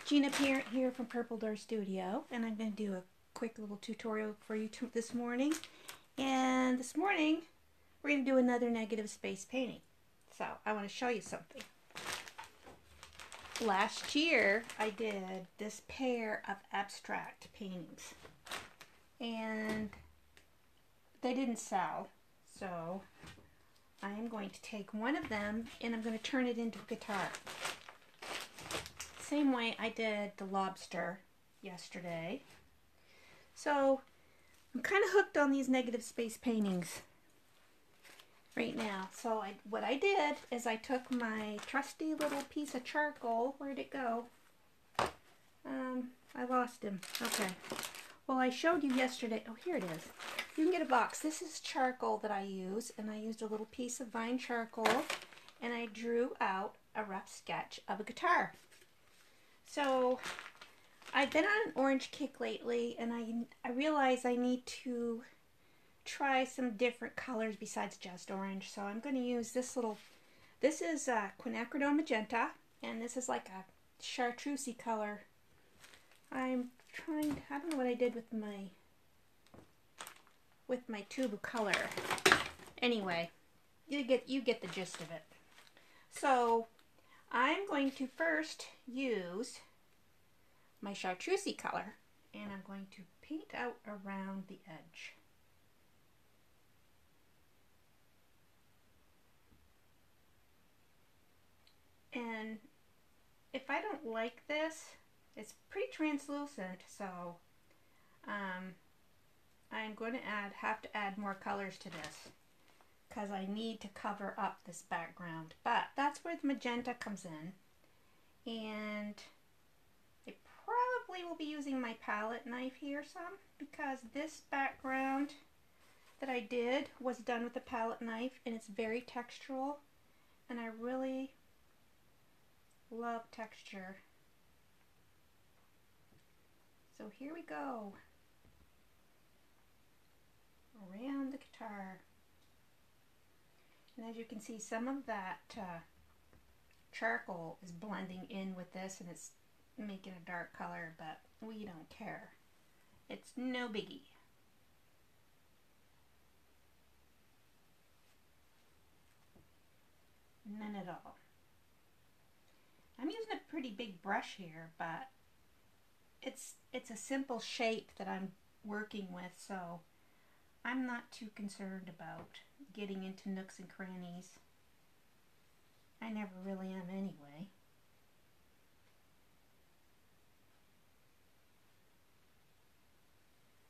Gina Parent here from Purple Door Studio, and I'm going to do a quick little tutorial for you this morning. And this morning, we're going to do another negative space painting. So, I want to show you something. Last year, I did this pair of abstract paintings, and they didn't sell, so I am going to take one of them and I'm going to turn it into a guitar. Same way I did the lobster yesterday. So I'm kind of hooked on these negative space paintings right now. So what I did is I took my trusty little piece of charcoal. Where'd it go? I lost him. Okay. Well, I showed you yesterday. Oh, here it is. You can get a box. This is charcoal that I use, and I used a little piece of vine charcoal, and I drew out a rough sketch of a guitar. So I've been on an orange kick lately, and I realize I need to try some different colors besides just orange. So I'm going to use this is quinacridone magenta, and this is like a chartreusey color. I don't know what I did with my tube of color. Anyway, you get the gist of it. So I'm going to first use my chartreusey color, and I'm going to paint out around the edge. And if I don't like this, it's pretty translucent, so I'm going to have to add more colors to this because I need to cover up this background. But that's where the magenta comes in, and I probably will be using my palette knife here some, because this background that I did was done with a palette knife, and it's very textural, and I really love texture. So here we go, around the guitar. And as you can see, some of that charcoal is blending in with this, and it's making a dark color, but we don't care. It's no biggie. None at all. I'm using a pretty big brush here, but it's a simple shape that I'm working with, so I'm not too concerned about getting into nooks and crannies. I never really am anyway.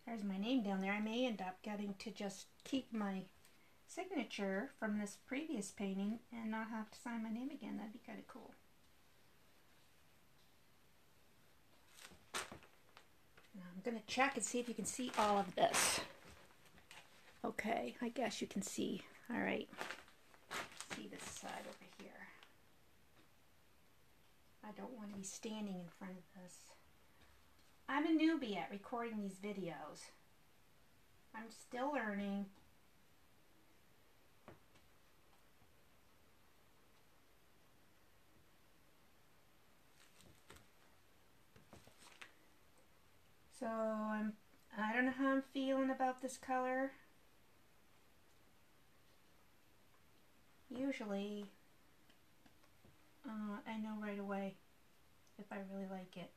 There's my name down there. I may end up getting to just keep my signature from this previous painting and not have to sign my name again. That'd be kind of cool. Now I'm going to check and see if you can see all of this. Okay, I guess you can see. All right. See this side over here. I don't want to be standing in front of this. I'm a newbie at recording these videos. I'm still learning. So I don't know how I'm feeling about this color. Usually, I know right away if I really like it.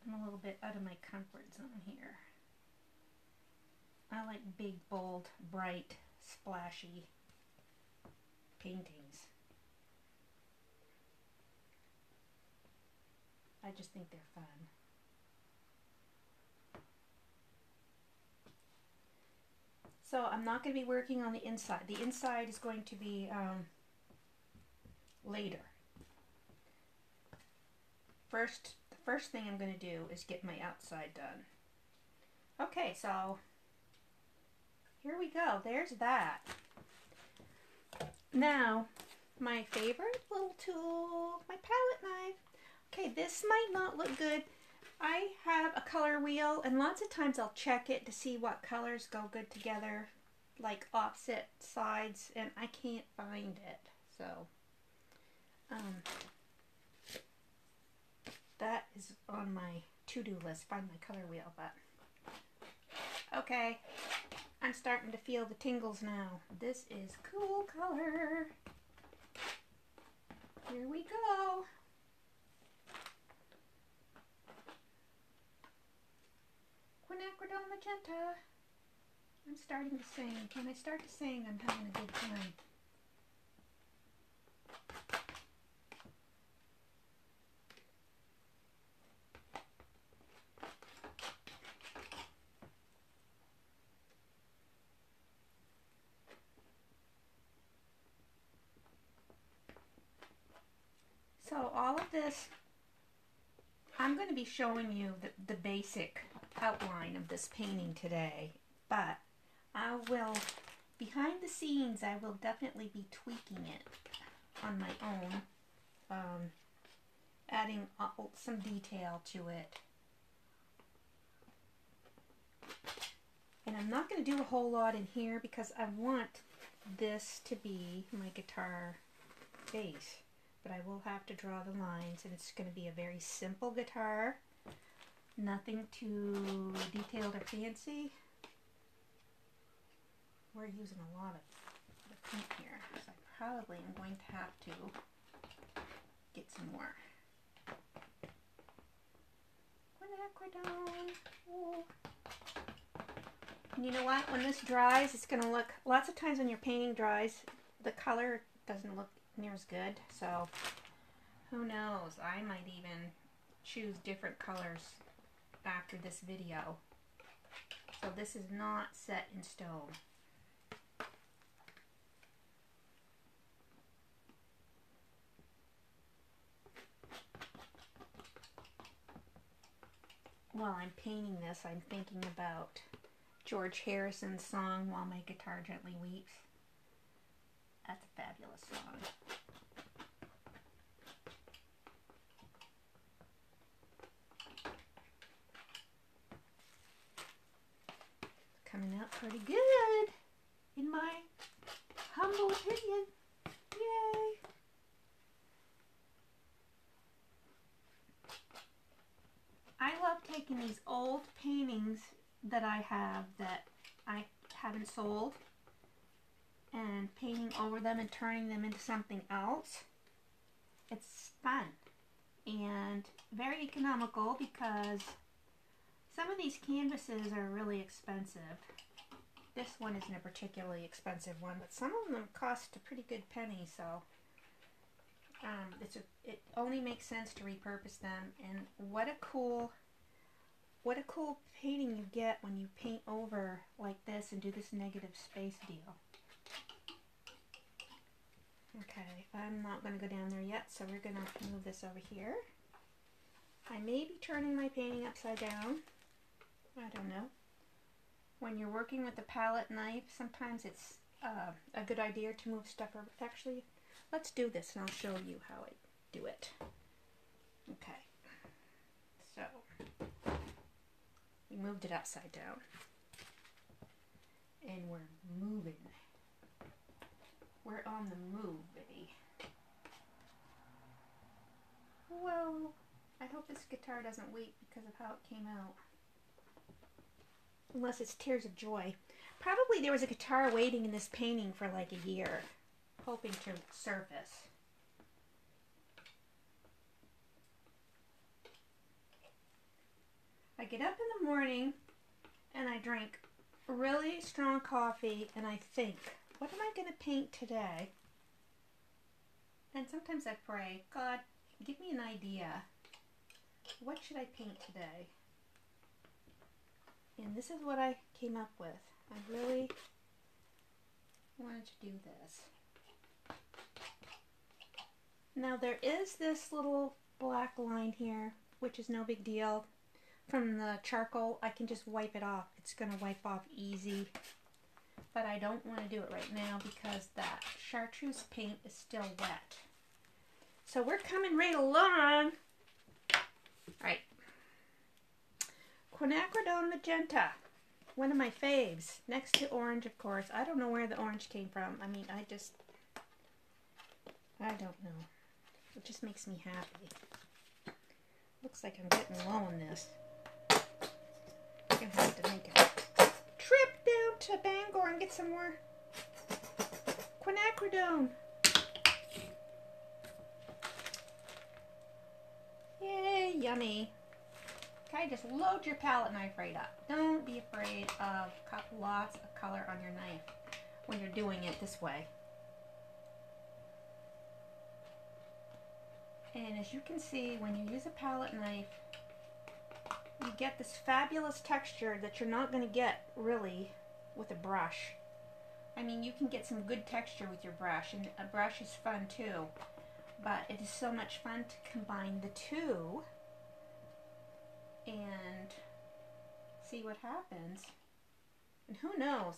I'm a little bit out of my comfort zone here. I like big, bold, bright, splashy paintings. I just think they're fun. So I'm not going to be working on the inside. The inside is going to be later. The first thing I'm going to do is get my outside done. Okay, so here we go. There's that. Now, my favorite little tool, my palette knife. Okay, this might not look good. I have a color wheel, and lots of times I'll check it to see what colors go good together, like opposite sides, and I can't find it. So that is on my to-do list, find my color wheel, but okay. I'm starting to feel the tingles now. This is cool color. Here we go. Quinacridone Magenta. I'm starting to sing. When I start to sing, I'm having a good time. So all of this, I'm going to be showing you the basic outline of this painting today, but I will, behind the scenes, I will definitely be tweaking it on my own, adding some detail to it. And I'm not going to do a whole lot in here because I want this to be my guitar base. But I will have to draw the lines, and it's going to be a very simple guitar. Nothing too detailed or fancy. We're using a lot of paint here, so I probably am going to have to get some more. Quinacridone. Oh. And you know what? When this dries, it's going to look, lots of times when your painting dries, the color doesn't look near as good, so who knows, I might even choose different colors after this video. So this is not set in stone. While I'm painting this, I'm thinking about George Harrison's song, While My Guitar Gently Weeps. That's a fabulous song. Coming out pretty good, in my humble opinion. Yay! I love taking these old paintings that I have that I haven't sold and painting over them and turning them into something else. It's fun and very economical because some of these canvases are really expensive. This one isn't a particularly expensive one, but some of them cost a pretty good penny, so it only makes sense to repurpose them. And what a cool painting you get when you paint over like this and do this negative space deal. Okay, I'm not going to go down there yet, so we're going to move this over here. I may be turning my painting upside down. I don't know. When you're working with a palette knife, sometimes it's a good idea to move stuff over. Actually, let's do this and I'll show you how I do it. Okay, so we moved it upside down and we're moving. We're on the move, baby. Whoa, I hope this guitar doesn't weep because of how it came out. Unless it's tears of joy. Probably there was a guitar waiting in this painting for like a year, hoping to surface. I get up in the morning and I drink really strong coffee and I think, what am I going to paint today? And sometimes I pray, God, give me an idea. What should I paint today? And this is what I came up with. I really wanted to do this. Now there is this little black line here, which is no big deal. From the charcoal, I can just wipe it off. It's going to wipe off easy. But I don't want to do it right now because that chartreuse paint is still wet. So we're coming right along. Alright. Quinacridone Magenta. One of my faves. Next to orange, of course. I don't know where the orange came from. I mean, I don't know. It just makes me happy. Looks like I'm getting low on this. I'm going to have to make a trip down to Bangor and get some more quinacridone. Yay, yummy. Okay, just load your palette knife right up. Don't be afraid of lots of color on your knife when you're doing it this way. And as you can see, when you use a palette knife, you get this fabulous texture that you're not going to get really with a brush. I mean, you can get some good texture with your brush, and a brush is fun too, but it is so much fun to combine the two and see what happens. And who knows,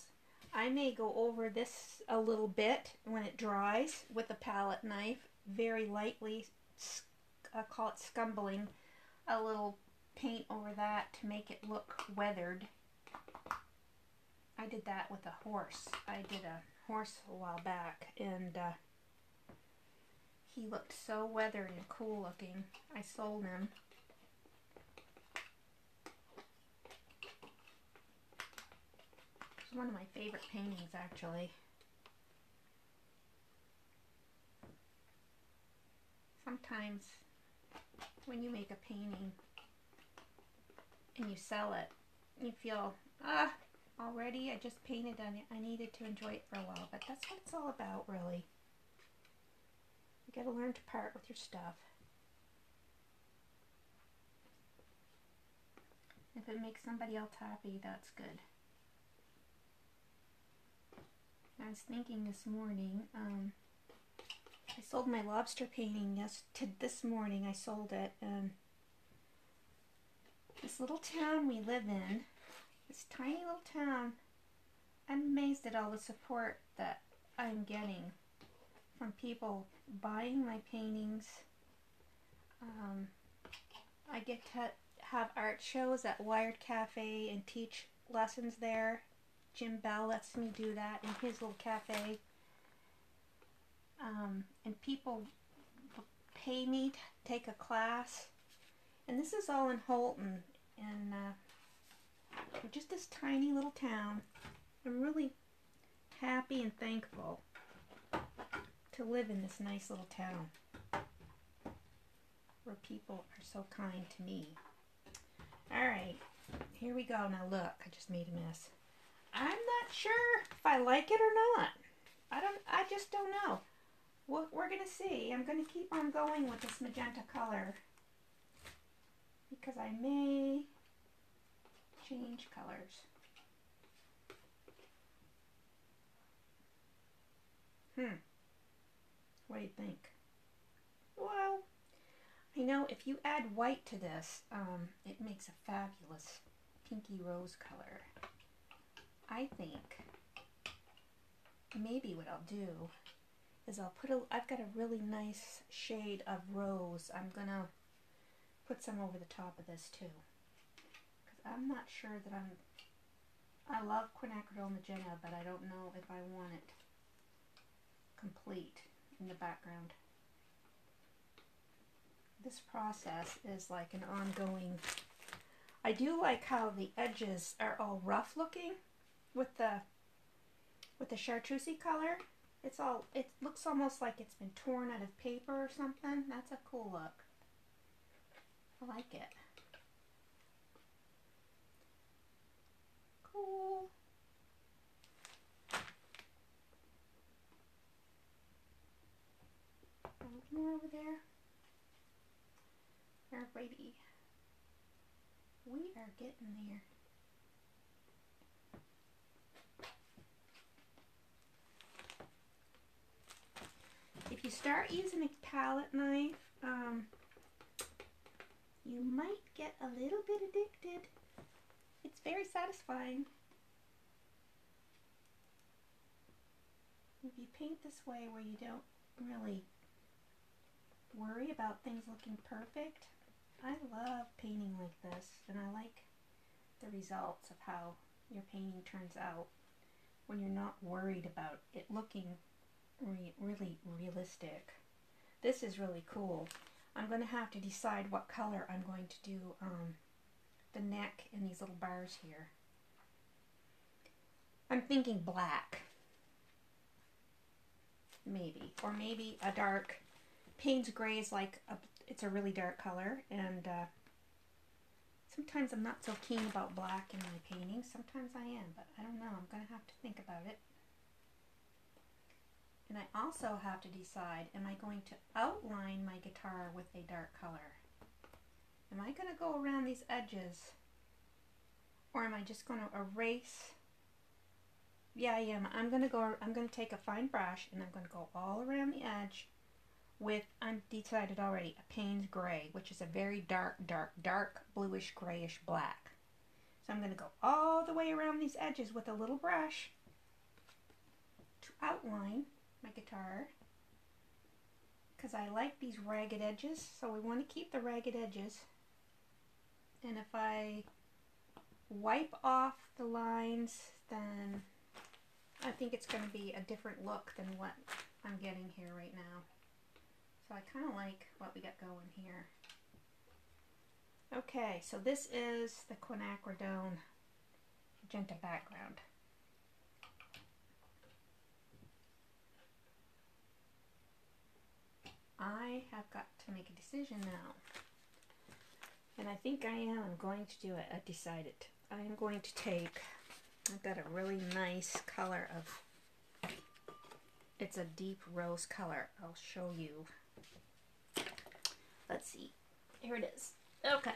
I may go over this a little bit when it dries with a palette knife, very lightly, I call it scumbling, a little paint over that to make it look weathered. I did that with a horse. I did a horse a while back, and he looked so weathered and cool looking. I sold him. It's one of my favorite paintings, actually. Sometimes when you make a painting and you sell it, you feel, already I just painted on it. I needed to enjoy it for a while, but that's what it's all about, really. You gotta learn to part with your stuff. If it makes somebody else happy, that's good. I was thinking this morning, I sold my lobster painting this morning. I sold it. This little town we live in, this tiny little town, I'm amazed at all the support that I'm getting from people buying my paintings. I get to have art shows at Wired Cafe and teach lessons there. Jim Bell lets me do that in his little cafe. And people pay me to take a class. And this is all in Holton. And we're just this tiny little town. I'm really happy and thankful to live in this nice little town where people are so kind to me. Alright, here we go. Now look, I just made a mess. I'm not sure if I like it or not. I just don't know. We're going to see. I'm going to keep on going with this magenta color because I may change colors. What do you think? Well, I know if you add white to this, it makes a fabulous pinky rose color. I think maybe what I'll do is I've got a really nice shade of rose. I'm gonna put some over the top of this too, because I'm not sure that I love quinacridone magenta, but I don't know if I want it complete in the background. This process is like an ongoing. I do like how the edges are all rough looking with the chartreusey color. It looks almost like it's been torn out of paper or something. That's a cool look. I like it. Cool. A little more over there. There, baby. We are getting there. If you start using a palette knife, you might get a little bit addicted. It's very satisfying. If you paint this way where you don't really worry about things looking perfect, I love painting like this, and I like the results of how your painting turns out when you're not worried about it looking really realistic. This is really cool. I'm going to have to decide what color I'm going to do the neck and these little bars here. I'm thinking black. Maybe. Or maybe a dark. Payne's Gray is like, it's a really dark color. And sometimes I'm not so keen about black in my paintings. Sometimes I am. But I don't know. I'm going to have to think about it. And I also have to decide, am I going to outline my guitar with a dark color? Am I going to go around these edges? Or am I just going to erase? Yeah, I am. I'm going to take a fine brush and I'm going to go all around the edge with, I'm decided already, a Payne's Gray, which is a very dark bluish grayish black. So I'm going to go all the way around these edges with a little brush to outline my guitar, because I like these ragged edges, so we want to keep the ragged edges. And if I wipe off the lines, then I think it's going to be a different look than what I'm getting here right now. So I kind of like what we got going here. Okay, so this is the quinacridone magenta background. I have got to make a decision now. And I think I am going to do it. I've decided. I am going to take, I've got a really nice color of, it's a deep rose color. I'll show you. Let's see. Here it is. Okay.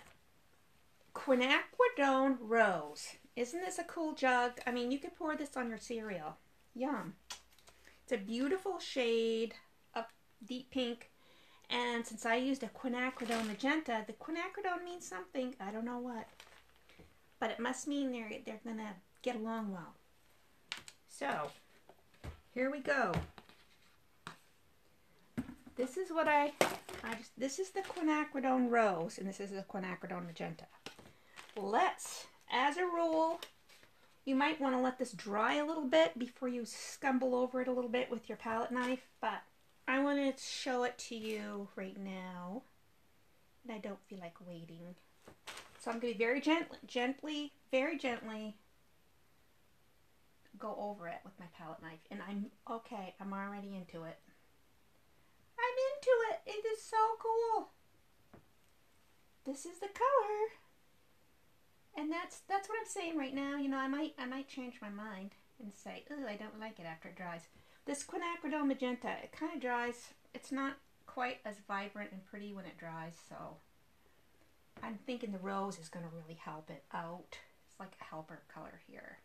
Quinacridone Rose. Isn't this a cool jug? I mean, you could pour this on your cereal. Yum. It's a beautiful shade of deep pink. And since I used a quinacridone magenta, the quinacridone means something. I don't know what. But it must mean they're going to get along well. So, here we go. This is what this is the quinacridone Rose, and this is the quinacridone magenta. Let's, as a rule, you might want to let this dry a little bit before you scumble over it a little bit with your palette knife, but I want to show it to you right now, and I don't feel like waiting. So I'm going to very very gently go over it with my palette knife. And I'm already into it. I'm into it. It is so cool. This is the color. And that's what I'm saying right now. You know, I might change my mind and say, "Ooh, I don't like it" after it dries. This quinacridone magenta, it kind of dries. It's not quite as vibrant and pretty when it dries, so I'm thinking the rose is going to really help it out. It's like a helper color here.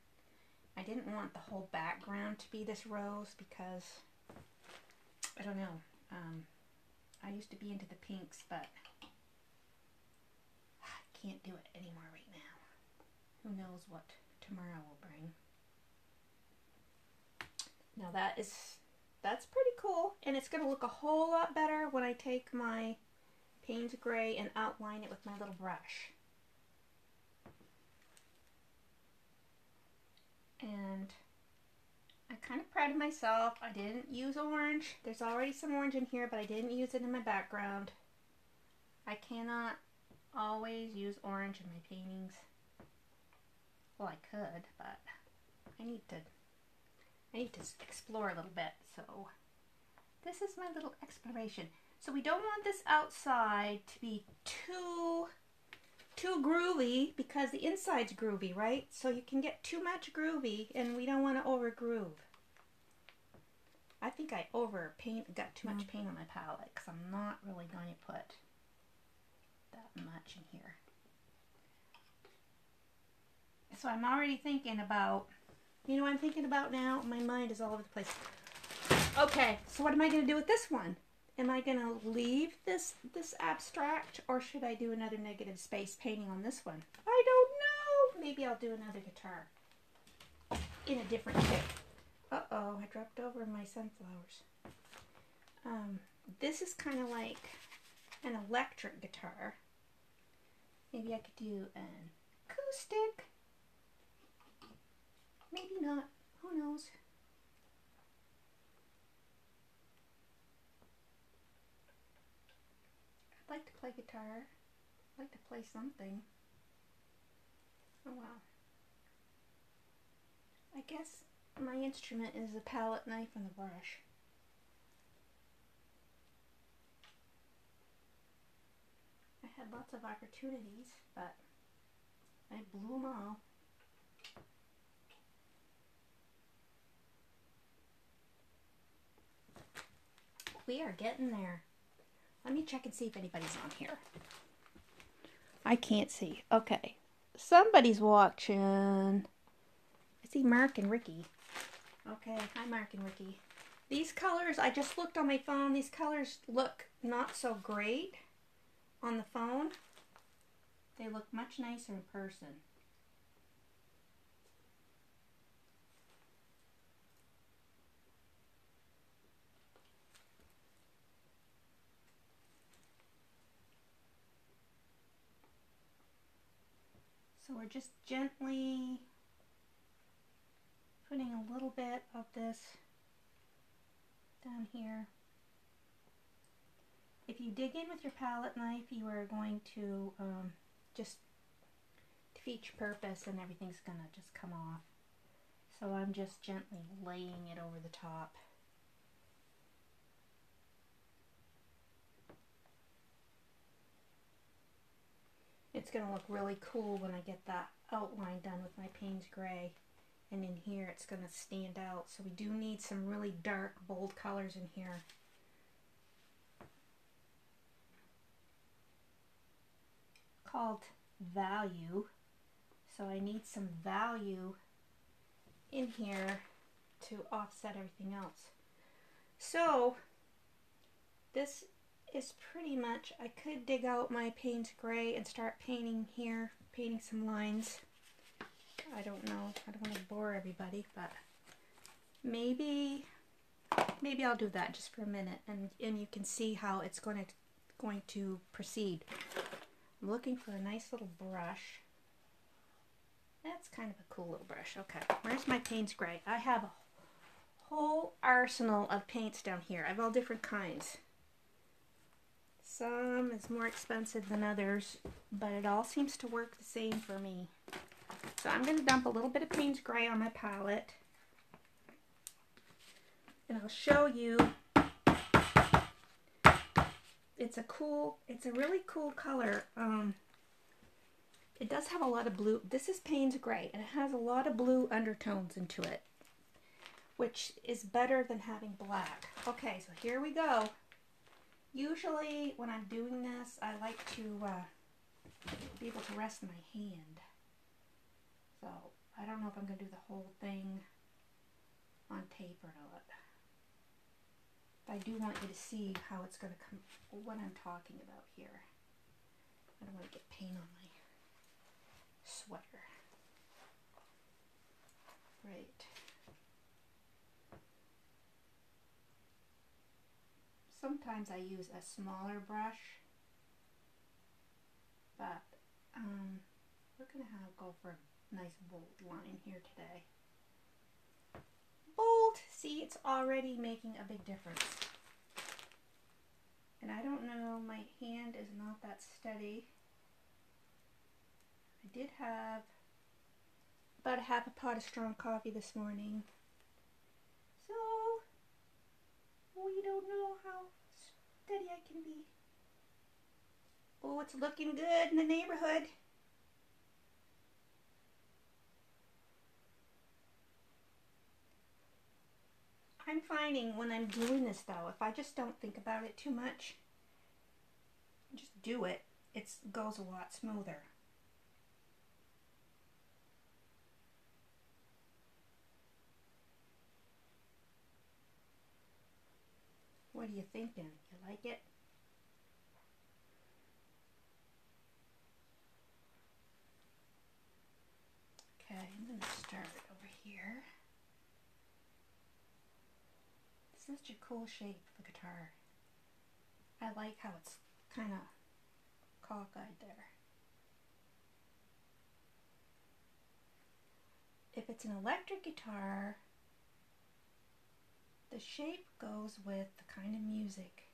I didn't want the whole background to be this rose because, I don't know, I used to be into the pinks, but I can't do it anymore right now. Who knows what tomorrow will bring. Now that's pretty cool, and it's going to look a whole lot better when I take my Payne's Gray and outline it with my little brush. And I'm kind of proud of myself. I didn't use orange. There's already some orange in here, but I didn't use it in my background. I cannot always use orange in my paintings. Well, I could, but I need to explore a little bit. So this is my little exploration. So we don't want this outside to be too groovy, because the inside's groovy, right? So you can get too much groovy, and we don't want to over groove. I think I got too much paint on my palette, because I'm not really going to put that much in here. So I'm already thinking about, you know what I'm thinking about now? My mind is all over the place. Okay, so what am I going to do with this one? Am I going to leave this abstract, or should I do another negative space painting on this one? I don't know. Maybe I'll do another guitar in a different shape. Uh-oh, I dropped over my sunflowers. This is kind of like an electric guitar. Maybe I could do an acoustic. Maybe not. Who knows? I'd like to play guitar. I like to play something. Oh well. I guess my instrument is the palette knife and the brush. I had lots of opportunities, but I blew them all. We are getting there. Let me check and see if anybody's on here. I can't see. Okay. Somebody's watching. I see Mark and Ricky. Okay. Hi, Mark and Ricky. These colors, I just looked on my phone. These colors look not so great on the phone. They look much nicer in person. So we're just gently putting a little bit of this down here. If you dig in with your palette knife, you are going to just defeat your purpose and everything's going to just come off. So I'm just gently laying it over the top. It's going to look really cool when I get that outline done with my Payne's Gray. And in here it's going to stand out. So we do need some really dark, bold colors in here. Called value. So I need some value in here to offset everything else. So this is pretty much, I could dig out my Payne's Gray and start painting here, painting some lines. I don't know, I don't want to bore everybody, but maybe I'll do that just for a minute, and you can see how it's going to proceed. I'm looking for a nice little brush. That's kind of a cool little brush. Okay, where's my Payne's Gray? I have a whole arsenal of paints down here. I have all different kinds. Some is more expensive than others, but it all seems to work the same for me. So I'm going to dump a little bit of Payne's Gray on my palette, and I'll show you. It's a really cool color. It does have a lot of blue. This is Payne's Gray, and it has a lot of blue undertones into it, which is better than having black. Okay, so here we go. Usually when I'm doing this, I like to be able to rest my hand. So I don't know if I'm going to do the whole thing on tape or not. But I do want you to see how it's going to come, what I'm talking about here. I don't want to get paint on my sweater. Right. Sometimes I use a smaller brush, but we're going to go for a nice bold line here today. Bold! See, it's already making a big difference. And I don't know, my hand is not that steady. I did have about half a pot of strong coffee this morning. So, we don't know how steady I can be. Oh, it's looking good in the neighborhood. I'm finding when I'm doing this though, if I just don't think about it too much, just do it, it goes a lot smoother. What are you thinking? You like it? Okay, I'm going to start over here. Such a cool shape, the guitar. I like how it's kind of cockeyed there. If it's an electric guitar, the shape goes with the kind of music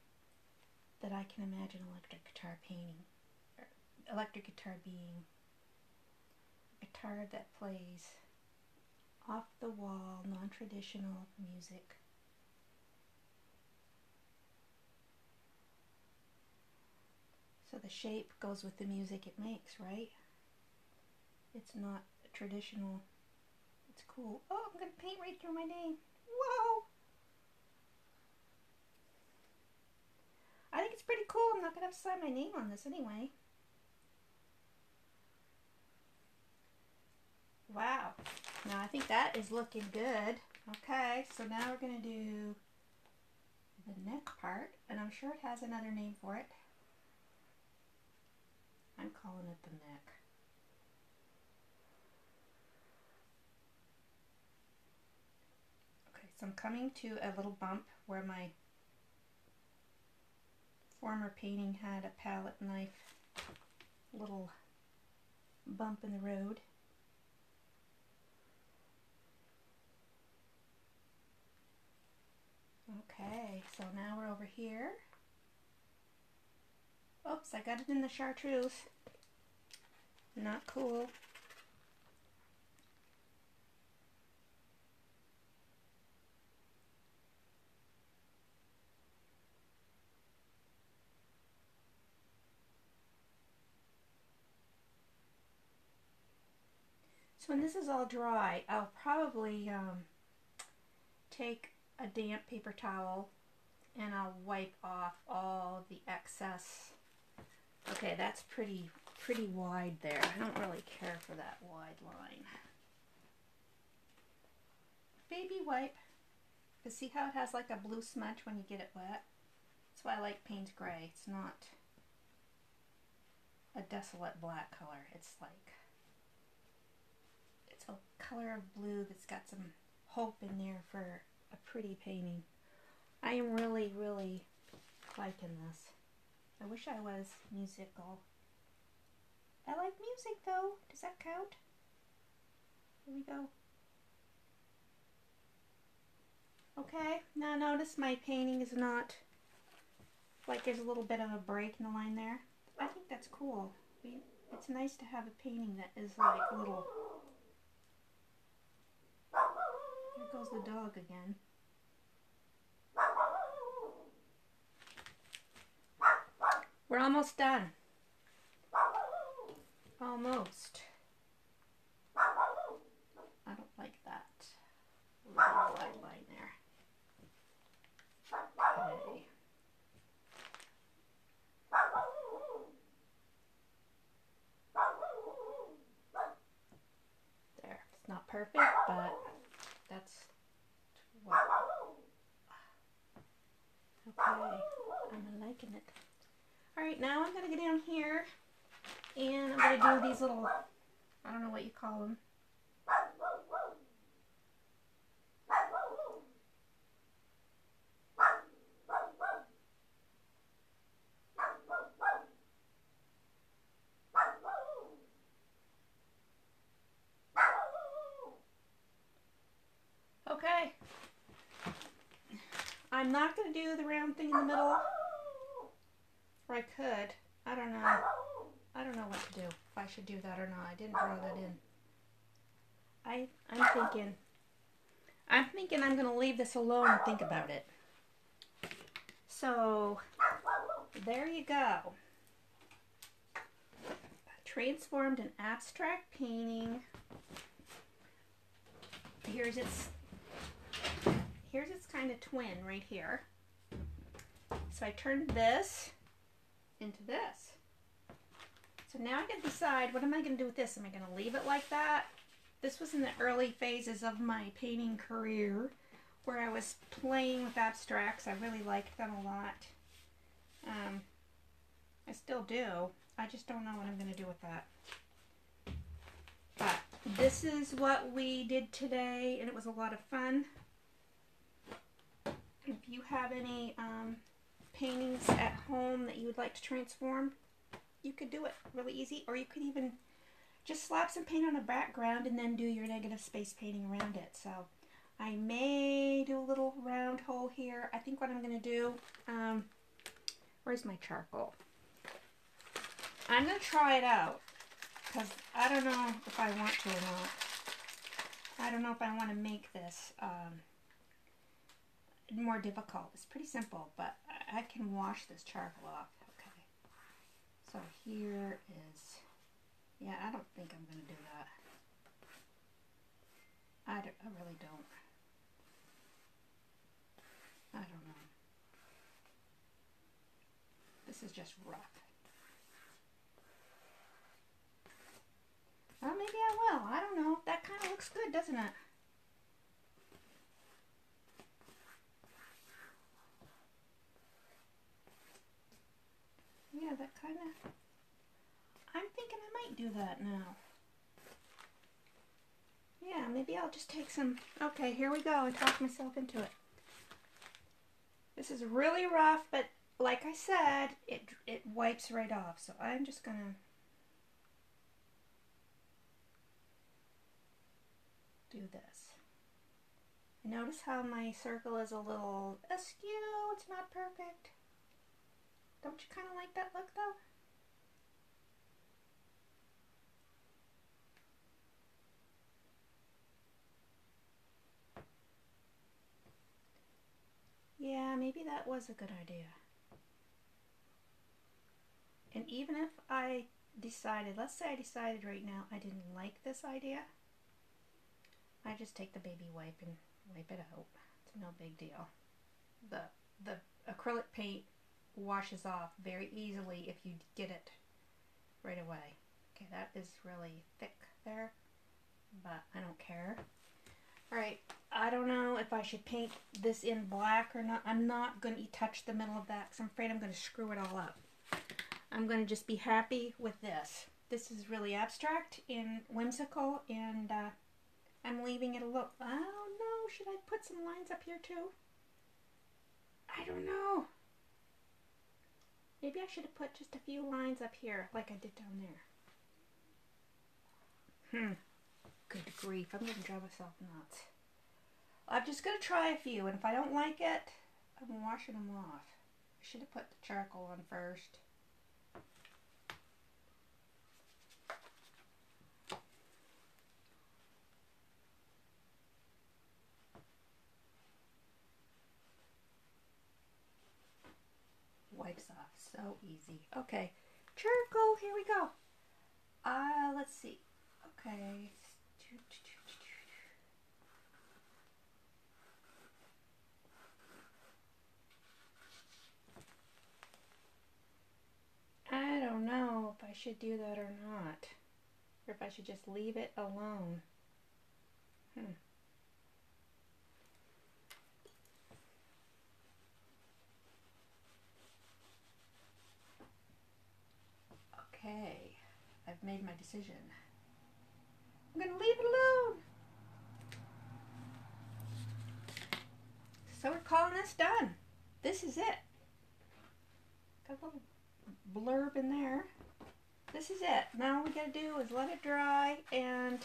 that I can imagine electric guitar painting. Or electric guitar being a guitar that plays off the wall, non-traditional music. So the shape goes with the music it makes, right? It's not traditional. It's cool. Oh, I'm going to paint right through my name. Whoa! I think it's pretty cool. I'm not going to have to sign my name on this anyway. Wow. Now I think that is looking good. Okay, so now we're going to do the neck part. And I'm sure it has another name for it. I'm calling it the neck. Okay, so I'm coming to a little bump where my former painting had a palette knife little bump in the road. Okay, so now we're over here. Oops, I got it in the chartreuse. Not cool. So when this is all dry, I'll probably take a damp paper towel and I'll wipe off all the excess. Okay, that's pretty wide there. I don't really care for that wide line. Baby wipe. But see how it has like a blue smudge when you get it wet? That's why I like Payne's Gray. It's not a desolate black color. It's a color of blue that's got some hope in there for a pretty painting. I am really liking this. I wish I was musical. I like music though. Does that count? Here we go. Okay, now notice my painting is not, like there's a little bit of a break in the line there. I think that's cool. It's nice to have a painting that is like a little... There goes the dog again. We're almost done. Almost. I don't like that little wide line there. Okay. There. It's not perfect, but that's what. Okay. I'm liking it. Alright, now I'm going to get down here and I'm going to do these little, I don't know what you call them. Okay. I'm not going to do the round thing in the middle. Or I could. I don't know. I don't know what to do. If I should do that or not. I didn't draw that in. I'm thinking I'm going to leave this alone and think about it. So, there you go. Transformed an abstract painting. Here's its kind of twin right here. So I turned this into this. So now I can decide, what am I going to do with this? Am I going to leave it like that? This was in the early phases of my painting career where I was playing with abstracts. I really liked them a lot. I still do. I just don't know what I'm going to do with that. But this is what we did today, and it was a lot of fun. If you have any paintings at home that you would like to transform, you could do it really easy, or you could even just slap some paint on a background and then do your negative space painting around it. So I may do a little round hole here. I think what I'm going to do, Where's my charcoal? I'm going to try it out because I don't know if I want to or not. I don't know if I want to make this more difficult. It's pretty simple, but I can wash this charcoal off. Okay. So here is, yeah, I don't think I'm going to do that. I really don't. I don't know. This is just rough. Well, maybe I will. I don't know. That kind of looks good, doesn't it? Yeah, that kind of... I'm thinking I might do that now. Yeah, maybe I'll just take some... Okay, here we go. I talked myself into it. This is really rough, but like I said, it wipes right off. So I'm just going to do this. Notice how my circle is a little askew. It's not perfect. Don't you kind of like that look, though? Yeah, maybe that was a good idea. And even if I decided, let's say I decided right now I didn't like this idea, I just take the baby wipe and wipe it out. It's no big deal. The acrylic paint washes off very easily if you get it right away. Okay, that is really thick there, but I don't care. Alright, I don't know if I should paint this in black or not. I'm not going to touch the middle of that because I'm afraid I'm going to screw it all up. I'm going to just be happy with this. This is really abstract and whimsical, and I'm leaving it alone. I don't know. Should I put some lines up here too? I don't know. Maybe I should have put just a few lines up here like I did down there. Good grief. I'm going to drive myself nuts. I'm just going to try a few, and if I don't like it, I'm washing them off. I should have put the charcoal on first. Wipes off so easy. Okay, charcoal, here we go. Let's see. Okay. I don't know if I should do that or not. Or if I should just leave it alone. Okay, I've made my decision. I'm going to leave it alone. So we're calling this done. This is it. Got a little blurb in there. This is it. Now all we got to do is let it dry, and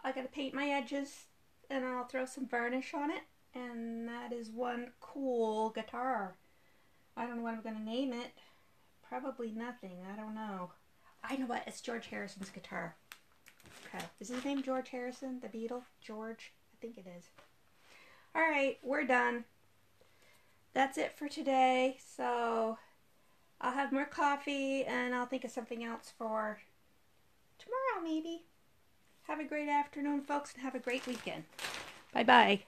I got to paint my edges, and I'll throw some varnish on it, and that is one cool guitar. I don't know what I'm going to name it. Probably nothing. I don't know. I know what. It's George Harrison's guitar. Okay. Is his name George Harrison? The Beatle? George? I think it is. Alright, we're done. That's it for today. So I'll have more coffee, and I'll think of something else for tomorrow maybe. Have a great afternoon, folks, and have a great weekend. Bye-bye.